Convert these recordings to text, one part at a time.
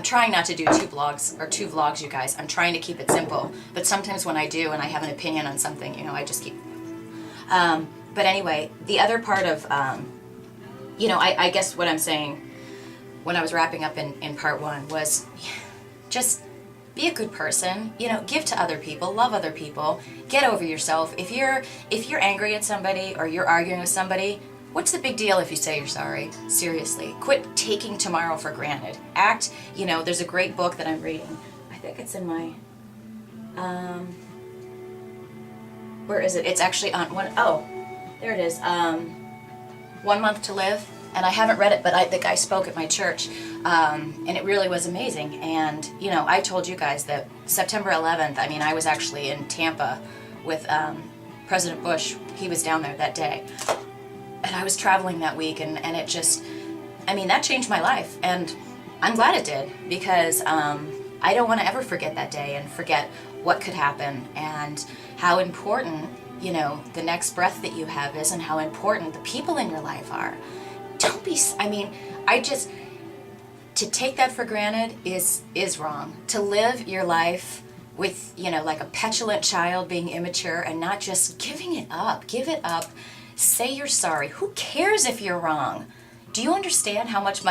I'm trying not to do two vlogs, you guys. I'm trying to keep it simple. But sometimes when I do and I have an opinion on something, you know, I just keep... but anyway, the other part of, you know, I guess what I'm saying when I was wrapping up in part one was just be a good person, you know, give to other people, love other people, get over yourself. If you're angry at somebody or you're arguing with somebody, what's the big deal if you say you're sorry? Seriously. Quit taking tomorrow for granted. Act, you know, there's a great book that I'm reading. I think it's in my, where is it? It's actually on one, oh, there it is. 1 Month to Live. And I haven't read it, but the guy spoke at my church, and it really was amazing. And, you know, I told you guys that September 11th, I mean, I was actually in Tampa with President Bush. He was down there that day. And I was traveling that week, and it just, I mean, that changed my life. And I'm glad it did, because I don't want to ever forget that day and forget what could happen and how important, you know, the next breath that you have is, and how important the people in your life are. Don't be, I mean, to take that for granted is wrong. To live your life with, you know, like a petulant child being immature and not just giving it up. Give it up. Say you're sorry. Who cares if you're wrong? Do you understand how much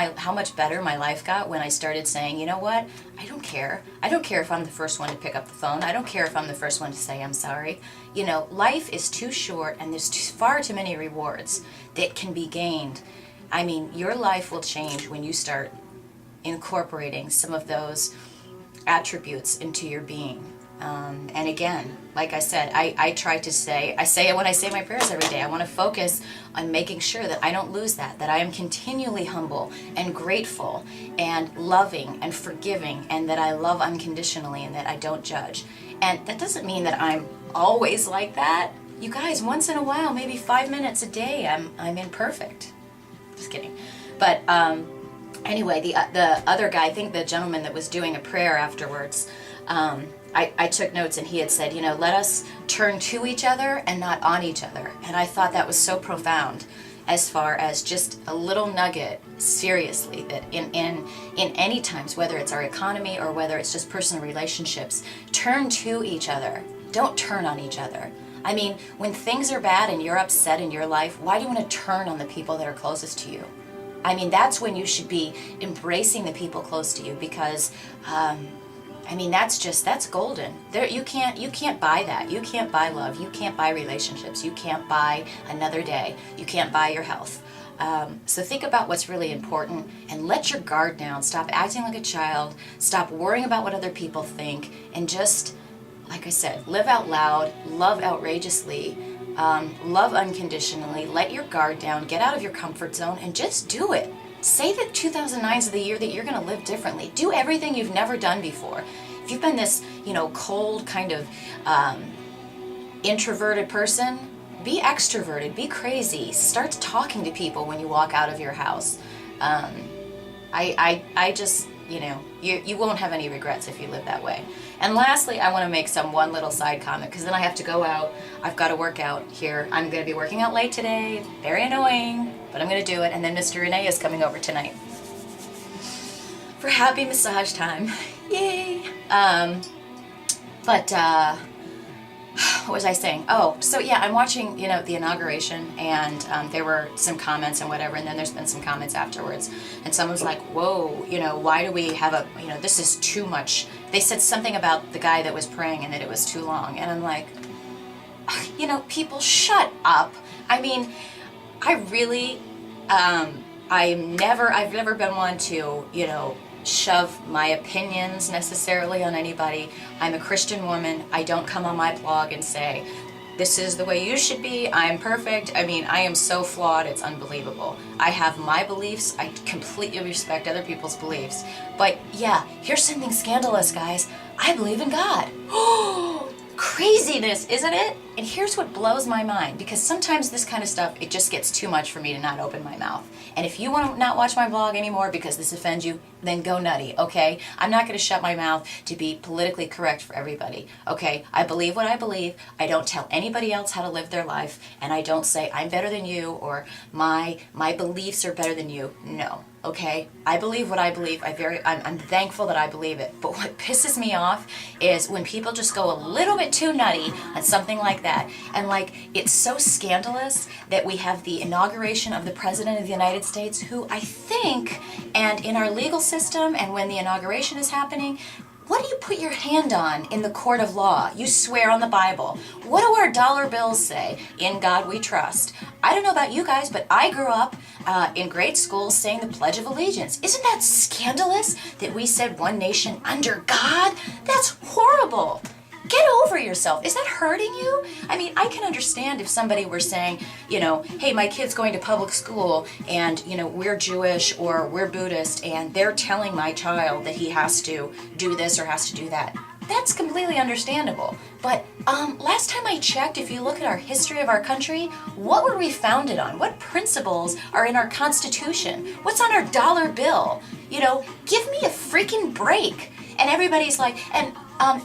better my life got when I started saying, you know what? I don't care. I don't care if I'm the first one to pick up the phone. I don't care if I'm the first one to say I'm sorry. You know, life is too short, and there's far too many rewards that can be gained. I mean, your life will change when you start incorporating some of those attributes into your being. And again, like I said, I try to say, I say it when I say my prayers every day. I want to focus on making sure that I don't lose that I am continually humble and grateful and loving and forgiving, and that I love unconditionally and that I don't judge. And that doesn't mean that I'm always like that. You guys, once in a while, maybe 5 minutes a day, I'm imperfect. Just kidding. But anyway, the other guy, I think the gentleman that was doing a prayer afterwards, I took notes, and he had said, you know, let us turn to each other and not on each other. And I thought that was so profound, as far as just a little nugget, seriously, that in any times, whether it's our economy or whether it's just personal relationships, turn to each other. Don't turn on each other. I mean, when things are bad and you're upset in your life, why do you want to turn on the people that are closest to you? I mean, that's when you should be embracing the people close to you, because, I mean, that's golden. You can't buy that. You can't buy love. You can't buy relationships. You can't buy another day. You can't buy your health. So think about what's really important and let your guard down. Stop acting like a child. Stop worrying about what other people think, and just, like I said, live out loud, love outrageously, love unconditionally, let your guard down, get out of your comfort zone, and just do it. Say that 2009 is the year that you're going to live differently. Do everything you've never done before. If you've been this, you know, cold kind of introverted person, be extroverted, be crazy. Start talking to people when you walk out of your house. I just, you know, you won't have any regrets if you live that way. And lastly, I want to make one little side comment, because then I have to go out. I've got to work out here. I'm going to be working out late today. Very annoying, but I'm going to do it. And then Mr. Renee is coming over tonight for happy massage time. Yay! What was I saying? Oh, so yeah, I'm watching, you know, the inauguration, and there were some comments and whatever, and then there's been some comments afterwards, and someone's like, whoa, you know, why do we have you know, this is too much. They said something about the guy that was praying and that it was too long, and I'm like, you know, people, shut up. I mean, I really, I've never been one to, you know, shove my opinions necessarily on anybody. I'm a Christian woman. I don't come on my blog and say, this is the way you should be, I'm perfect. I mean, I am so flawed, it's unbelievable. I have my beliefs. I completely respect other people's beliefs. But yeah, here's something scandalous, guys. I believe in God. Oh, craziness, isn't it? And here's what blows my mind, because sometimes this kind of stuff, it just gets too much for me to not open my mouth. And if you want to not watch my blog anymore because this offends you, then go nutty, okay? I'm not going to shut my mouth to be politically correct for everybody, okay? I believe what I believe. I don't tell anybody else how to live their life, and I don't say I'm better than you or my beliefs are better than you. No. Okay, I believe what I believe. I'm thankful that I believe it. But what pisses me off is when people just go a little bit too nutty on something like that. And like, it's so scandalous that we have the inauguration of the President of the United States, who I think, and in our legal system, and when the inauguration is happening, what do you put your hand on in the court of law? You swear on the Bible. What do our dollar bills say? In God we trust. I don't know about you guys, but I grew up in grade school saying the Pledge of Allegiance. Isn't that scandalous that we said one nation under God? That's horrible. Get over yourself. Is that hurting you? I mean, I can understand if somebody were saying, you know, hey, my kid's going to public school and, you know, we're Jewish or we're Buddhist and they're telling my child that he has to do this or has to do that. That's completely understandable. But last time I checked, if you look at our history of our country, what were we founded on? What principles are in our Constitution? What's on our dollar bill? You know, give me a freaking break. And everybody's like, and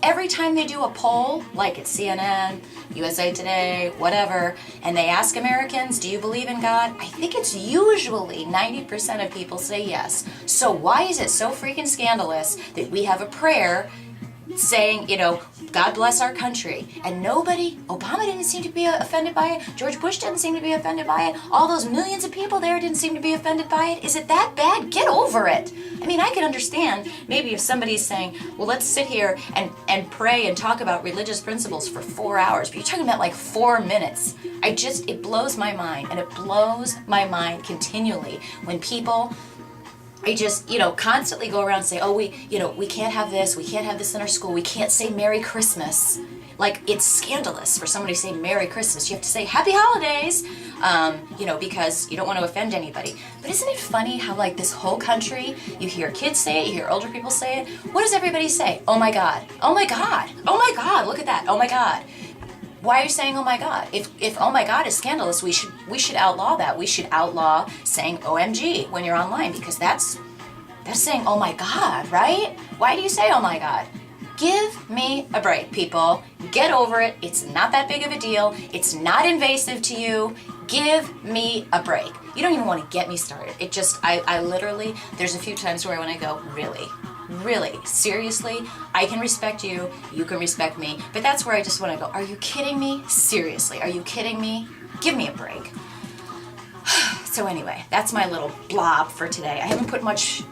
every time they do a poll, like at CNN, USA Today, whatever, and they ask Americans, do you believe in God? I think it's usually 90% of people say yes. So why is it so freaking scandalous that we have a prayer saying, you know, God bless our country, and nobody, Obama didn't seem to be offended by it, George Bush didn't seem to be offended by it, all those millions of people there didn't seem to be offended by it? Is it that bad? Get over it. I mean, I can understand maybe if somebody's saying, well, let's sit here and pray and talk about religious principles for 4 hours, but you're talking about like 4 minutes. It blows my mind, and it blows my mind continually when people, I just, you know, constantly go around and say, oh, we can't have this, we can't have this in our school, we can't say Merry Christmas. Like, it's scandalous for somebody to say Merry Christmas. You have to say Happy Holidays, you know, because you don't want to offend anybody. But isn't it funny how, like, this whole country, you hear kids say it, you hear older people say it. What does everybody say? Oh my God, oh my God, oh my God, look at that, oh my God. Why are you saying oh my God? If oh my God is scandalous, we should outlaw that. We should outlaw saying OMG when you're online, because that's saying oh my God, right? Why do you say oh my God? Give me a break, people. Get over it. It's not that big of a deal. It's not invasive to you. Give me a break. You don't even want to get me started. It just, I literally, there's a few times where I want to go, really? Really, seriously, I can respect you, you can respect me, but that's where I just want to go, are you kidding me? Seriously, are you kidding me? Give me a break. So anyway, that's my little blob for today. I haven't put much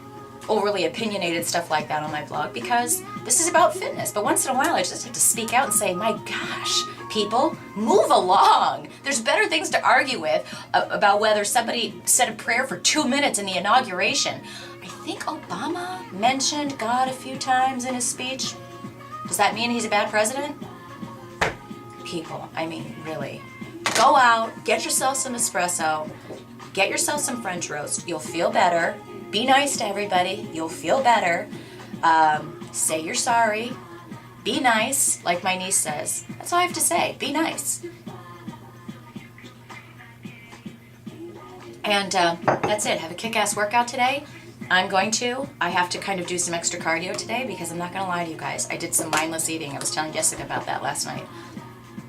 overly opinionated stuff like that on my blog because this is about fitness, but once in a while I just have to speak out and say, my gosh, people, move along. There's better things to argue with about whether somebody said a prayer for 2 minutes in the inauguration. I think Obama mentioned God a few times in his speech. Does that mean he's a bad president? People, I mean, really. Go out, get yourself some espresso, get yourself some French roast. You'll feel better. Be nice to everybody. You'll feel better. Say you're sorry. Be nice, like my niece says. That's all I have to say. Be nice. And that's it. Have a kick-ass workout today. I have to kind of do some extra cardio today because I'm not going to lie to you guys. I did some mindless eating. I was telling Jessica about that last night.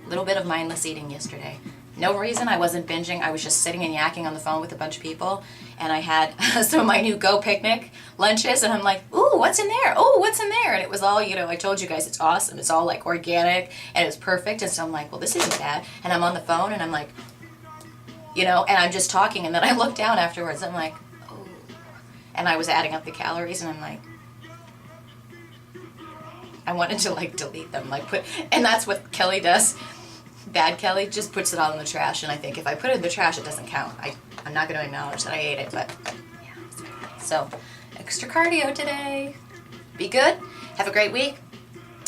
A little bit of mindless eating yesterday. No reason. I wasn't binging. I was just sitting and yakking on the phone with a bunch of people. And I had some of my new Go Picnic lunches. And I'm like, ooh, what's in there? Oh, what's in there? And it was all, you know, I told you guys it's awesome. It's all like organic and it was perfect. And so I'm like, well, this isn't bad. And I'm on the phone and I'm like, you know, and I'm just talking. And then I look down afterwards. I'm like, oh. And I was adding up the calories and I'm like, I wanted to like delete them. And that's what Kelly does. Bad Kelly just puts it all in the trash, and I think if I put it in the trash, it doesn't count. I'm not going to acknowledge that I ate it, but yeah. So, extra cardio today. Be good. Have a great week,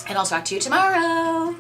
and I'll talk to you tomorrow.